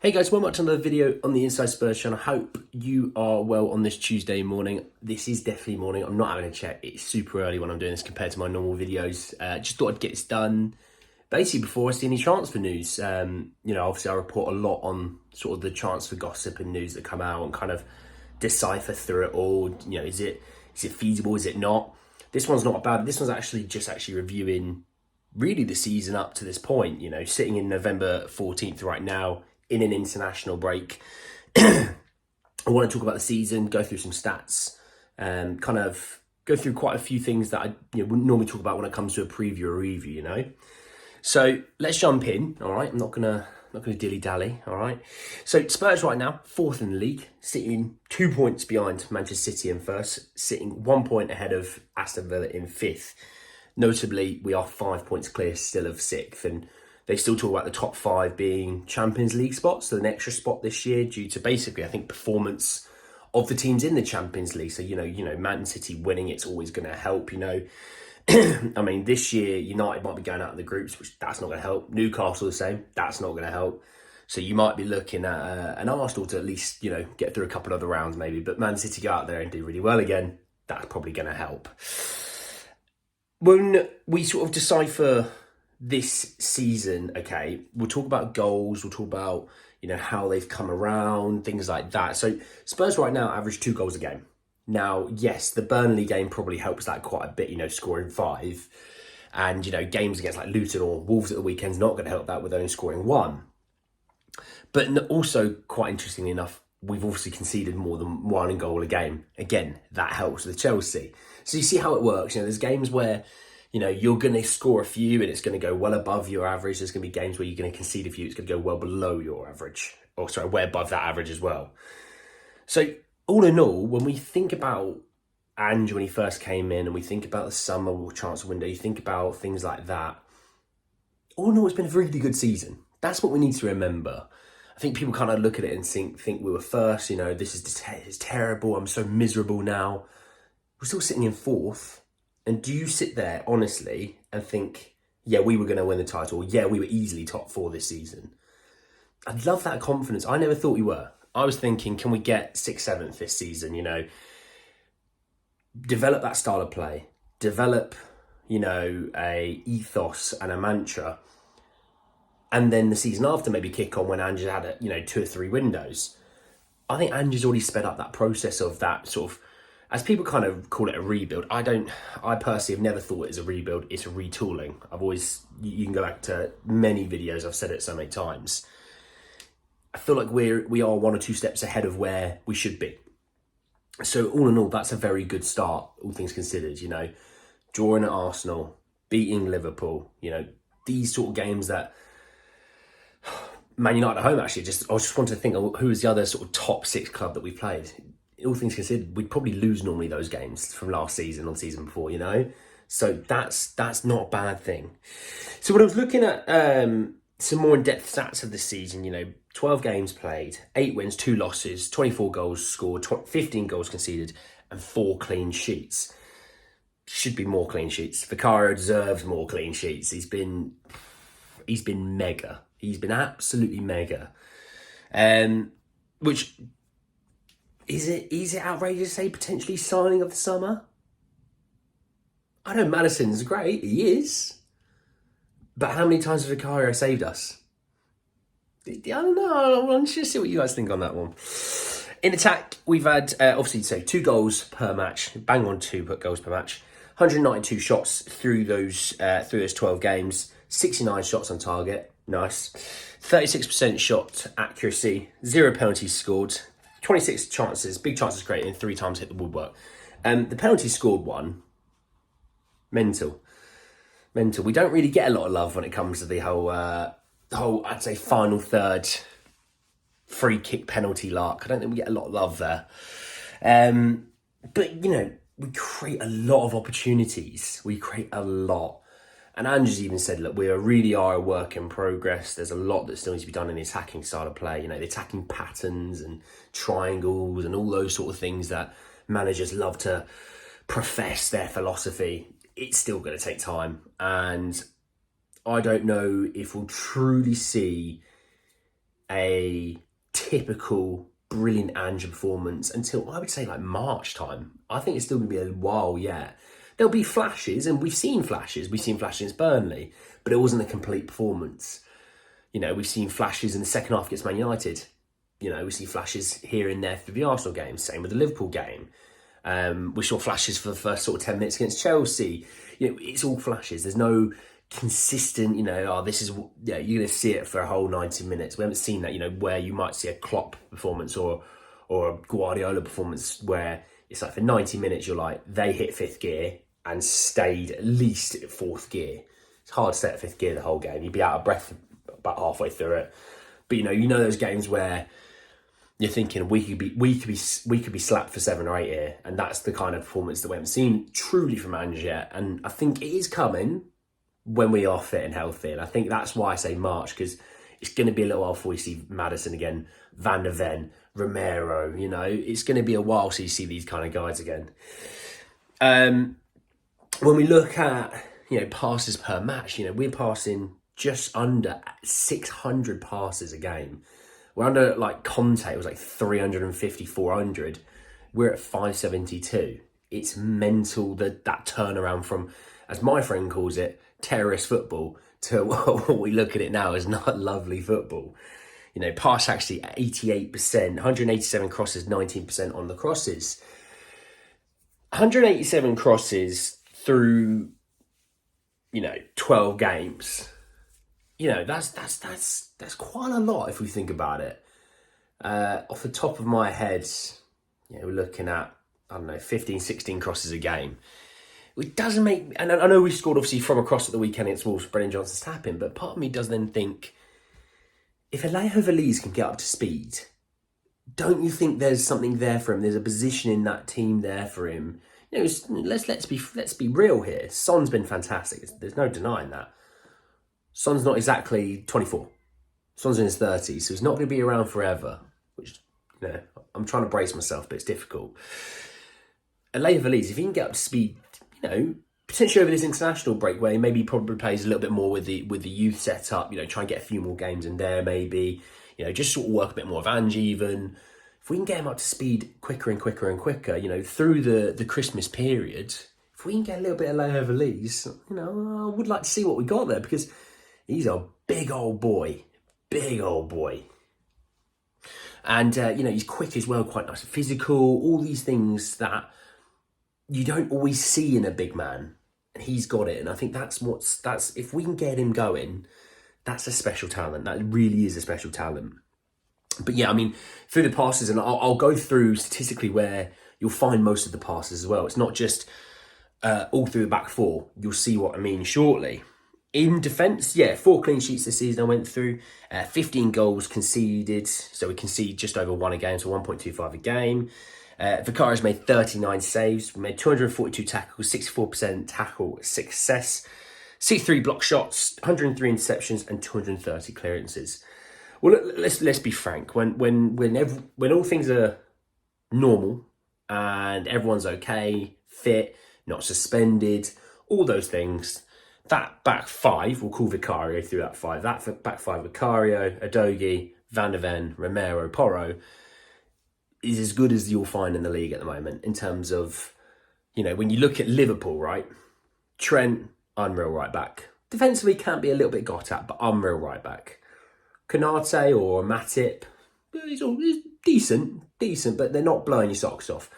Hey guys, welcome back to another video on the Inside Spurs channel. I hope you are well on this Tuesday morning. This is definitely morning. I'm not having a check. It's super early when I'm doing this compared to my normal videos. Just thought I'd get this done basically before I see any transfer news. Obviously I report a lot on sort of the transfer gossip and news that come out and kind of decipher through it all. You know, is it feasible? Is it not? This one's not bad. This one's actually reviewing really the season up to this point. You know, sitting in November 14th right now, in an international break. I want to talk about the season, go through some stats, and kind of go through quite a few things that I wouldn't normally talk about when it comes to a preview or review, So let's jump in, all right? I'm not gonna dilly-dally, all right? So Spurs right now, 4th in the league, sitting 2 points behind Manchester City in first, sitting 1 point ahead of Aston Villa in 5th. Notably, we are 5 points clear still of 6th, and they still talk about the top 5 being Champions League spots, so an extra spot this year due to basically, I think, performance of the teams in the Champions League. So, Man City winning, it's always going to help, I mean, this year, United might be going out of the groups, which that's not going to help. Newcastle the same, that's not going to help. So you might be looking at an Arsenal to at least, get through a couple other rounds maybe. But Man City go out there and do really well again, that's probably going to help. When we sort of decipher this season, okay, we'll talk about goals, we'll talk about, how they've come around, things like that. So Spurs right now average 2 goals a game. Now, yes, the Burnley game probably helps that quite a bit, scoring 5. And, games against like Luton or Wolves at the weekend's not going to help that with only scoring 1. But also, quite interestingly enough, we've obviously conceded more than 1 goal a game. Again, that helps with Chelsea. So you see how it works. There's games where you're going to score a few and it's going to go well above your average. There's going to be games where you're going to concede a few. It's going to go well below your average. Or sorry, way above that average as well. So all in all, when we think about Ange when he first came in and we think about the summer or transfer window, you think about things like that. All in all, it's been a really good season. That's what we need to remember. I think people kind of look at it and think we were first, this is terrible. I'm so miserable now. We're still sitting in 4th. And do you sit there, honestly, and think, yeah, we were going to win the title. Yeah, we were easily top 4 this season. I'd love that confidence. I never thought we were. I was thinking, can we get 6th, 7th this season, Develop that style of play. Develop, a ethos and a mantra. And then the season after maybe kick on when Ange had, 2 or 3 windows. I think Ange has already sped up that process of that sort of, as people kind of call it a rebuild, I personally have never thought it as a rebuild, it's a retooling. You can go back to many videos, I've said it so many times. I feel like we are 1 or 2 steps ahead of where we should be. So all in all, that's a very good start, all things considered, drawing at Arsenal, beating Liverpool, these sort of games that Man United at home, actually, I just wanted to think of who was the other sort of top 6 club that we played. All things considered, we'd probably lose normally those games from last season or the season before, So that's not a bad thing. So when I was looking at some more in-depth stats of this season, 12 games played, 8 wins, 2 losses, 24 goals scored, 15 goals conceded, and 4 clean sheets. Should be more clean sheets. Vicario deserves more clean sheets. He's been mega. He's been absolutely mega. Which... Is it outrageous to say potentially signing of the summer? I know Maddison's great, he is. But how many times has Vicario saved us? I don't know, I want to see what you guys think on that one. In attack, we've had, obviously, 2 goals per match, bang on 2 goals per match. 192 shots through those 12 games, 69 shots on target, nice. 36% shot accuracy, 0 penalties scored. 26 chances, big chances created, and 3 times hit the woodwork. The penalty scored one. Mental. We don't really get a lot of love when it comes to the whole I'd say final third free kick penalty lark. I don't think we get a lot of love there. But we create a lot of opportunities. We create a lot. And Andrew's even said, look, we really are a work in progress. There's a lot that still needs to be done in the attacking style of play. The attacking patterns and triangles and all those sort of things that managers love to profess their philosophy. It's still going to take time. And I don't know if we'll truly see a typical brilliant Ange performance until I would say like March time. I think it's still going to be a while yet. There'll be flashes, and we've seen flashes. We've seen flashes against Burnley, but it wasn't a complete performance. You know, we've seen flashes in the second half against Man United. You know, we see flashes here and there through the Arsenal game. Same with the Liverpool game. We saw flashes for the first sort of 10 minutes against Chelsea. You know, it's all flashes. There's no consistent, you know, this is, yeah, you're going to see it for a whole 90 minutes. We haven't seen that, you know, where you might see a Klopp performance or a Guardiola performance where it's like for 90 minutes, you're like, they hit fifth gear and stayed at least at fourth gear. It's hard to stay at fifth gear the whole game. You'd be out of breath about halfway through it. But, you know those games where you're thinking we could be slapped for 7 or 8 here, and that's the kind of performance that we haven't seen truly from Ange yet. And I think it is coming when we are fit and healthy, and I think that's why I say March, because it's going to be a little while before we see Maddison again, Van der Ven, Romero. You know, it's going to be a while till you see these kind of guys again. When we look at, you know, passes per match, you know, we're passing just under 600 passes a game. We're under, like, Conte, it was like 350, 400. We're at 572. It's mental, that turnaround from, as my friend calls it, terrorist football to what we look at it now as not lovely football. You know, pass actually 88%, 187 crosses, 19% on the crosses. 187 crosses through, you know, 12 games. You know, that's quite a lot if we think about it. Off the top of my head, you know, we're looking at, I don't know, 15, 16 crosses a game. It doesn't make, and I know we scored obviously from a cross at the weekend against Wolves, Brennan Johnson's tapping, but part of me does then think, if Alejo Veliz can get up to speed, don't you think there's something there for him? There's a position in that team there for him. You know, let's be real here. Son's been fantastic. There's no denying that. Son's not exactly 24. Son's in his 30s, so he's not going to be around forever, which, you know, I'm trying to brace myself, but it's difficult. Alejo Veliz, if he can get up to speed, you know, potentially over this international break where he maybe probably plays a little bit more with the youth setup, you know, try and get a few more games in there maybe, you know, just sort of work a bit more of Ange even. If we can get him up to speed quicker and quicker and quicker, you know, through the Christmas period, if we can get a little bit of Alejo Veliz, you know, I would like to see what we got there, because he's a big old boy. And, you know, he's quick as well, quite nice and physical, all these things that you don't always see in a big man. And he's got it. And I think that's if we can get him going, that's a special talent. That really is a special talent. But yeah, I mean, through the passes, and I'll go through statistically where you'll find most of the passes as well. It's not just all through the back four. You'll see what I mean shortly. In defence, yeah, 4 clean sheets this season I went through, 15 goals conceded, so we concede just over 1 a game, so 1.25 a game. Vicario's made 39 saves, we made 242 tackles, 64% tackle success, 63 block shots, 103 interceptions, and 230 clearances. Well, let's be frank. When all things are normal and everyone's okay, fit, not suspended, all those things, that back five, we'll call Vicario through that five. That back five, Vicario, Udogie, Van der Ven, Romero, Porro, is as good as you'll find in the league at the moment in terms of, you know, when you look at Liverpool, right? Trent, unreal right back. Defensively can't be a little bit got at, but unreal right back. Konate or Matip, he's decent, but they're not blowing your socks off.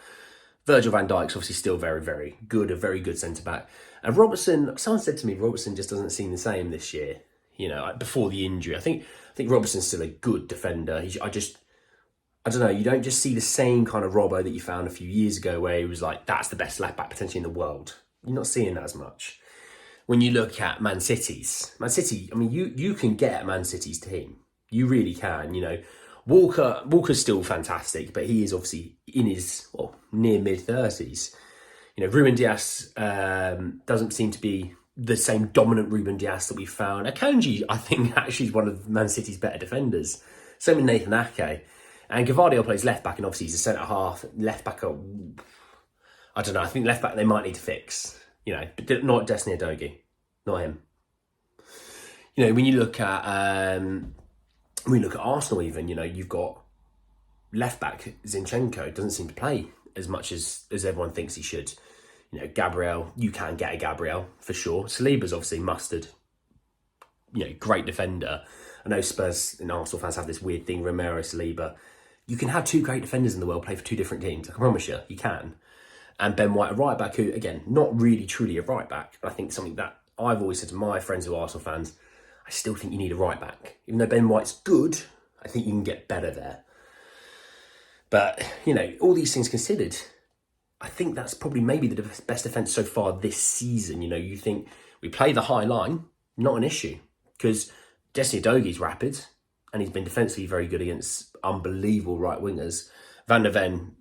Virgil van Dijk's obviously still very, very good, a very good centre-back. And Robertson, someone said to me, Robertson just doesn't seem the same this year, you know, before the injury. I think Robertson's still a good defender. I don't know, you don't just see the same kind of Robbo that you found a few years ago where he was like, that's the best left-back potentially in the world. You're not seeing that as much. When you look at Man City, I mean, you can get at Man City's team. You really can, you know. Walker's still fantastic, but he is obviously in his near mid-30s. You know, Ruben Dias doesn't seem to be the same dominant Ruben Dias that we found. Akanji, I think, actually is one of Man City's better defenders. Same with Nathan Ake. And Gavardio plays left-back, and obviously he's a centre-half. Left-back, I don't know, I think left-back they might need to fix. You know, but not Destiny Udogie. Not him. You know, when you look at we look at Arsenal even, you've got left back Zinchenko doesn't seem to play as much as everyone thinks he should. Gabriel, you can get a Gabriel for sure. Saliba's obviously mustard. Great defender. I know Spurs and Arsenal fans have this weird thing, Romero, Saliba. You can have two great defenders in the world play for two different teams. I can promise you can. And Ben White, a right back who, again, not really truly a right back. I think something that I've always said to my friends who are Arsenal fans, I still think you need a right back. Even though Ben White's good, I think you can get better there. But, all these things considered, I think that's probably maybe the best defence so far this season. You think we play the high line, not an issue. Because Jesse Adogi's rapid, and he's been defensively very good against unbelievable right wingers. Van der Ven,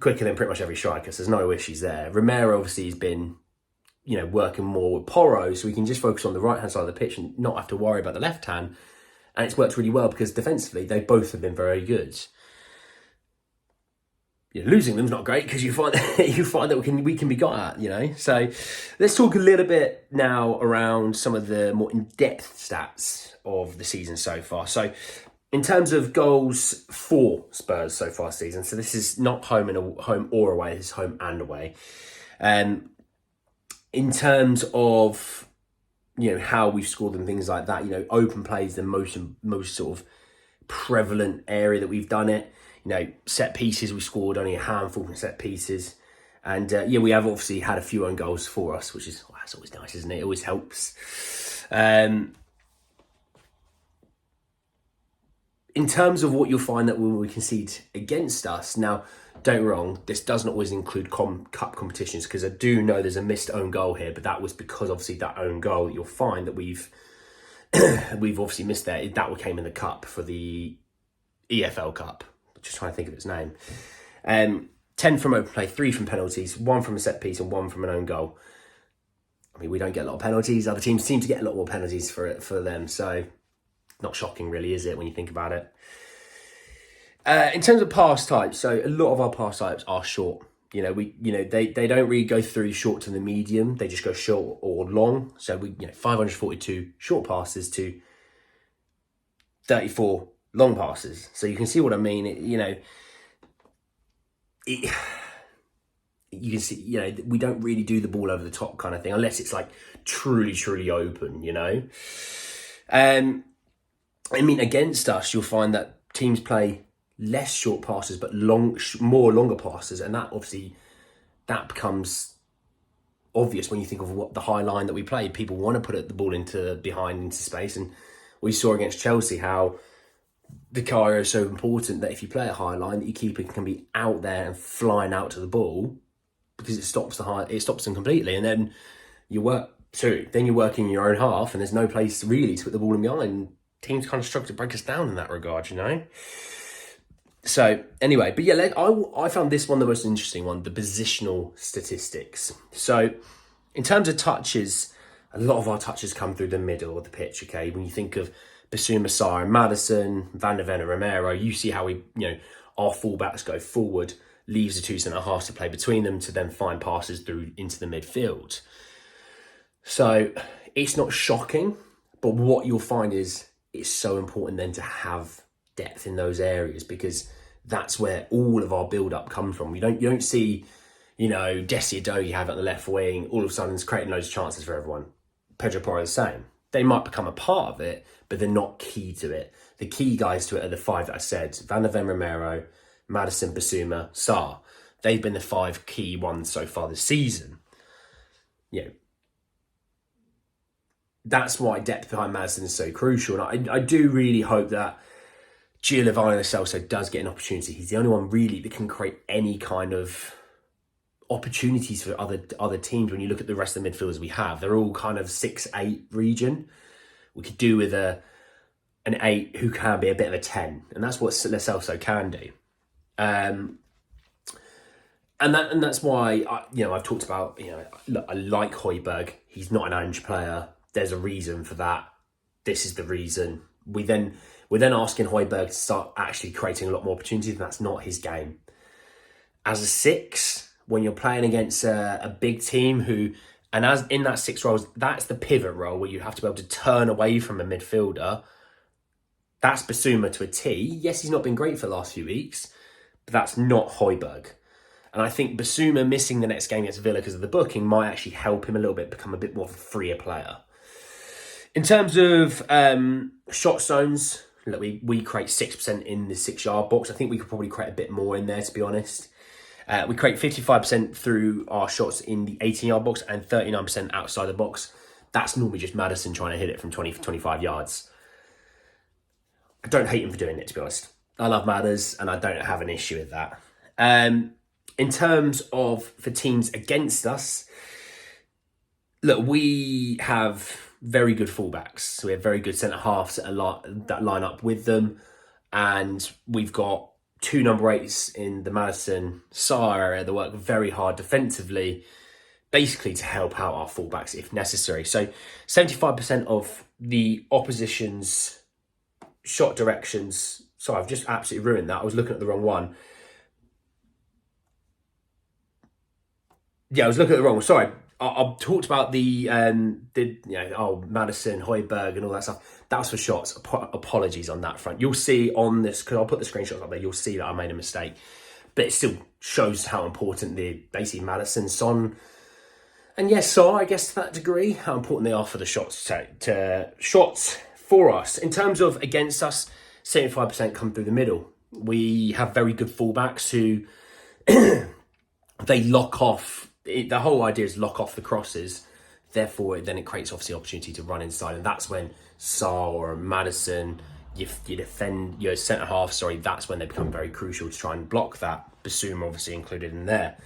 quicker than pretty much every striker, so there's no issues there. Romero obviously has been, working more with Porro, so we can just focus on the right-hand side of the pitch and not have to worry about the left hand. And it's worked really well because defensively, they both have been very good. Losing them's not great because you find that we can be got at, So let's talk a little bit now around some of the more in-depth stats of the season so far. So in terms of goals for Spurs so far this season, so this is not home or away, this is home and away. In terms of how we've scored and things like that, open play is the most sort of prevalent area that we've done it. Set pieces, we scored only a handful from set pieces. And we have obviously had a few own goals for us, which is, that's always nice, isn't it? It always helps. In terms of what you'll find that when we concede against us, now, don't get me wrong, this doesn't always include cup competitions, because I do know there's a missed own goal here, but that was because obviously that own goal, you'll find that we've obviously missed there. That came in the cup for the EFL Cup. Just trying to think of its name. 10 from open play, 3 from penalties, 1 from a set piece and 1 from an own goal. I mean, we don't get a lot of penalties. Other teams seem to get a lot more penalties for them. So not shocking really, is it, when you think about it? In terms of pass types, so a lot of our pass types are short. They don't really go through short to the medium. They just go short or long. So 542 short passes to 34 long passes. So you can see what I mean. You can see, we don't really do the ball over the top kind of thing, unless it's like truly, truly open, against us, you'll find that teams play less short passes, but more longer passes. And that becomes obvious when you think of what the high line that we play. People want to put the ball into space. And we saw against Chelsea how the Vicario is so important that if you play a high line, that your keeper can be out there and flying out to the ball, because it stops them completely. And then you're working in your own half, and there's no place really to put the ball in behind. Teams kind of struggle to break us down in that regard, So anyway, but yeah, I found this one the most interesting one, the positional statistics. So in terms of touches, a lot of our touches come through the middle of the pitch. Okay, when you think of Basuma, Sarr and Maddison, Van der Ven and Romero, you see how our fullbacks go forward, leaves the two centre-halves to play between them to then find passes through into the midfield. So it's not shocking, but what you'll find is it's so important then to have depth in those areas, because that's where all of our build-up comes from. You don't see, Jesse Adogi have it on the left wing, all of a sudden it's creating loads of chances for everyone. Pedro Porro the same. They might become a part of it, but they're not key to it. The key guys to it are the 5 that I said: Van der Ven, Romero, Maddison, Basuma, Sarr. They've been the 5 key ones so far this season. That's why depth behind Maddison is so crucial. And I do really hope that Giovanni Lo Celso does get an opportunity. He's the only one really that can create any kind of opportunities for other teams. When you look at the rest of the midfielders we have, they're all kind of 6-8 region. We could do with an 8 who can be a bit of a 10, and that's what Lo Celso can do. And that's why I've talked about, I like Højbjerg. He's not an Ange player. There's a reason for that. This is the reason. We're then asking Højbjerg to start actually creating a lot more opportunities, and that's not his game. As a 6, when you're playing against a big team as in that 6 roles, that's the pivot role where you have to be able to turn away from a midfielder That's Basuma to a T. Yes, he's not been great for the last few weeks, but that's not Højbjerg. And I think Basuma missing the next game against Villa because of the booking might actually help him a little bit become a bit more of a freer player. In terms of shot zones, look, we create 6% in the 6-yard box. I think we could probably create a bit more in there, to be honest. We create 55% through our shots in the 18-yard box and 39% outside the box. That's normally just Maddison trying to hit it from 20 to 25 yards. I don't hate him for doing it, to be honest. I love Madders, and I don't have an issue with that. In terms of for teams against us, look, we have very good fullbacks. So we have very good centre-halves that line up with them. And we've got 2 number 8s in the Maddison Sarr area that work very hard defensively, basically to help out our fullbacks if necessary. So 75% of the opposition's shot directions... Sorry, I've just absolutely ruined that. I was looking at the wrong one. Yeah, I was looking at the wrong one. Sorry. I've talked about Maddison, Højbjerg and all that stuff. That was for shots. Apologies on that front. You'll see on this, because I'll put the screenshots up there, you'll see that I made a mistake. But it still shows how important basically Maddison, Son, and yes, Sarr, I guess to that degree, how important they are for the shots shots for us. In terms of against us, 75% come through the middle. We have very good fullbacks who they lock off. The whole idea is lock off the crosses. Therefore, then it creates obviously opportunity to run inside. And that's when Sarr or Maddison, you defend your centre half, that's when they become very crucial to try and block that. Basuma obviously included in there.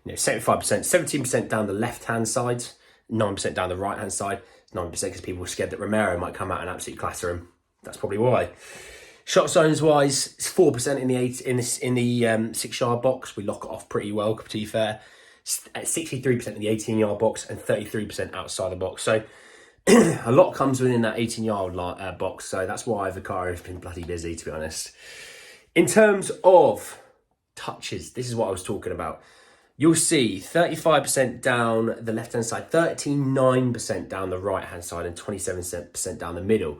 75%, 17% down the left-hand side, 9% down the right-hand side. 9% because people were scared that Romero might come out and absolutely clatter him. That's probably why. Shot zones wise, it's 4% in the 6-yard box. We lock it off pretty well, to be fair. 63% in the 18-yard box and 33% outside the box. So a lot comes within that 18-yard box. So that's why Vicaria's been bloody busy, to be honest. In terms of touches, this is what I was talking about. You'll see 35% down the left-hand side, 39% down the right-hand side, and 27% down the middle.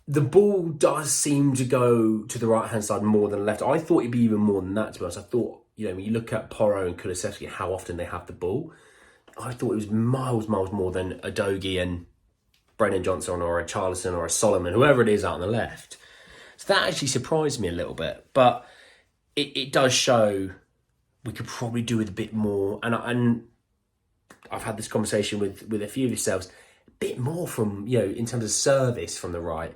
The ball does seem to go to the right-hand side more than the left. I thought it'd be even more than that, to be honest. I thought, when you look at Porro and Kulusevski, how often they have the ball, I thought it was miles more than a Dogie and Brennan Johnson or a Charlison or a Solomon, whoever it is out on the left. So that actually surprised me a little bit. But it does show we could probably do with a bit more. And I've had this conversation with a few of yourselves, a bit more from, in terms of service from the right.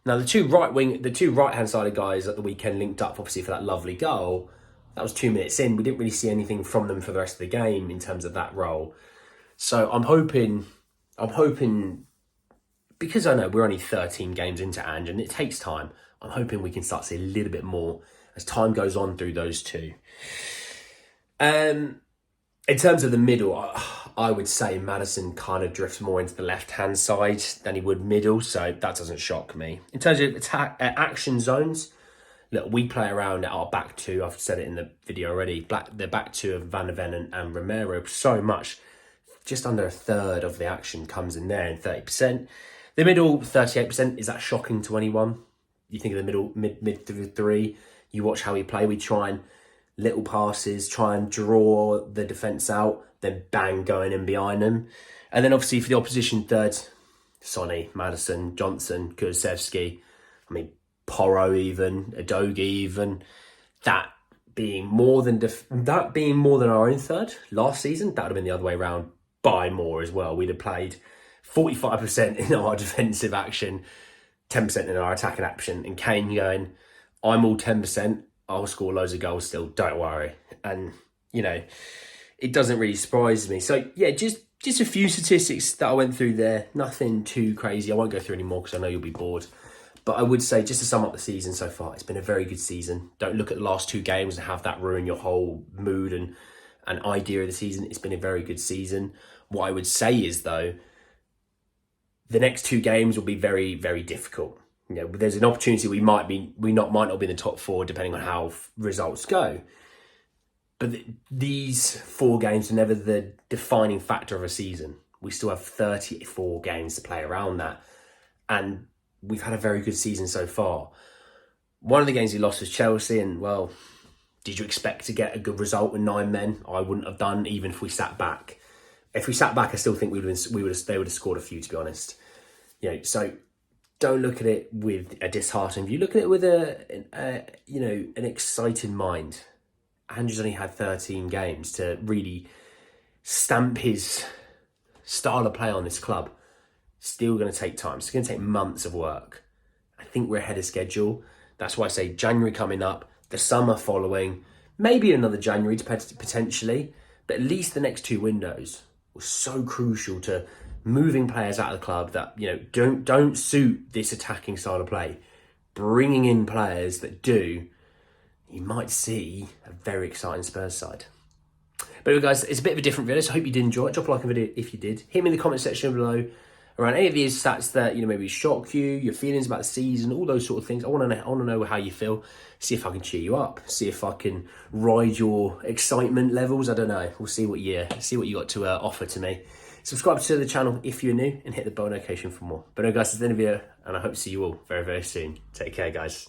Now, the two right-hand sided guys at the weekend linked up, obviously, for that lovely goal. That was 2 minutes in. We didn't really see anything from them for the rest of the game in terms of that role. So I'm hoping, because I know we're only 13 games into Ange and it takes time, I'm hoping we can start to see a little bit more as time goes on through those two. In terms of the middle, I would say Maddison kind of drifts more into the left-hand side than he would middle, so that doesn't shock me. In terms of action zones, look, we play around at our back two. I've said it in the video already. The back two of Van der Ven and Romero so much. Just under a third of the action comes in there, and 30%. The middle, 38%. Is that shocking to anyone? You think of the middle, mid three. You watch how we play. We try and little passes, try and draw the defence out, then bang, going in behind them. And then obviously for the opposition third, Sonny, Maddison, Johnson, Kulusevski, Porro even, Adogi even, that being more than our own third last season, that would have been the other way around by more as well. We'd have played 45% in our defensive action, 10% in our attacking action, and Kane going, I'm all 10%, I'll score loads of goals still, don't worry. And, it doesn't really surprise me. So, yeah, just a few statistics that I went through there. Nothing too crazy. I won't go through any more because I know you'll be bored. But I would say, just to sum up the season so far, it's been a very good season. Don't look at the last 2 games and have that ruin your whole mood and idea of the season. It's been a very good season. What I would say is, though, the next 2 games will be very, very difficult. There's an opportunity we might not be in the top 4 depending on how results go. But these 4 games are never the defining factor of a season. We still have 34 games to play around that. And we've had a very good season so far. One of the games we lost was Chelsea, and well, did you expect to get a good result with 9 men? I wouldn't have done, even if we sat back. If we sat back, I still think they would have scored a few, to be honest. So don't look at it with a disheartened view. Look at it with an excited mind. Andrew's only had 13 games to really stamp his style of play on this club. Still going to take time. It's going to take months of work. I think we're ahead of schedule. That's why I say January coming up, the summer following, maybe another January potentially, but at least the next 2 windows were so crucial to moving players out of the club that don't suit this attacking style of play. Bringing in players that do, you might see a very exciting Spurs side. But anyway, guys, it's a bit of a different video, so I hope you did enjoy it. Drop a like on the video if you did. Hit me in the comment section below around any of these stats that maybe shock you, your feelings about the season, all those sort of things. I want to know how you feel. See if I can cheer you up. See if I can ride your excitement levels. I don't know. We'll see what you got to offer to me. Subscribe to the channel if you're new and hit the bell notification for more. But anyway, guys, it's the end of the video, and I hope to see you all very, very soon. Take care, guys.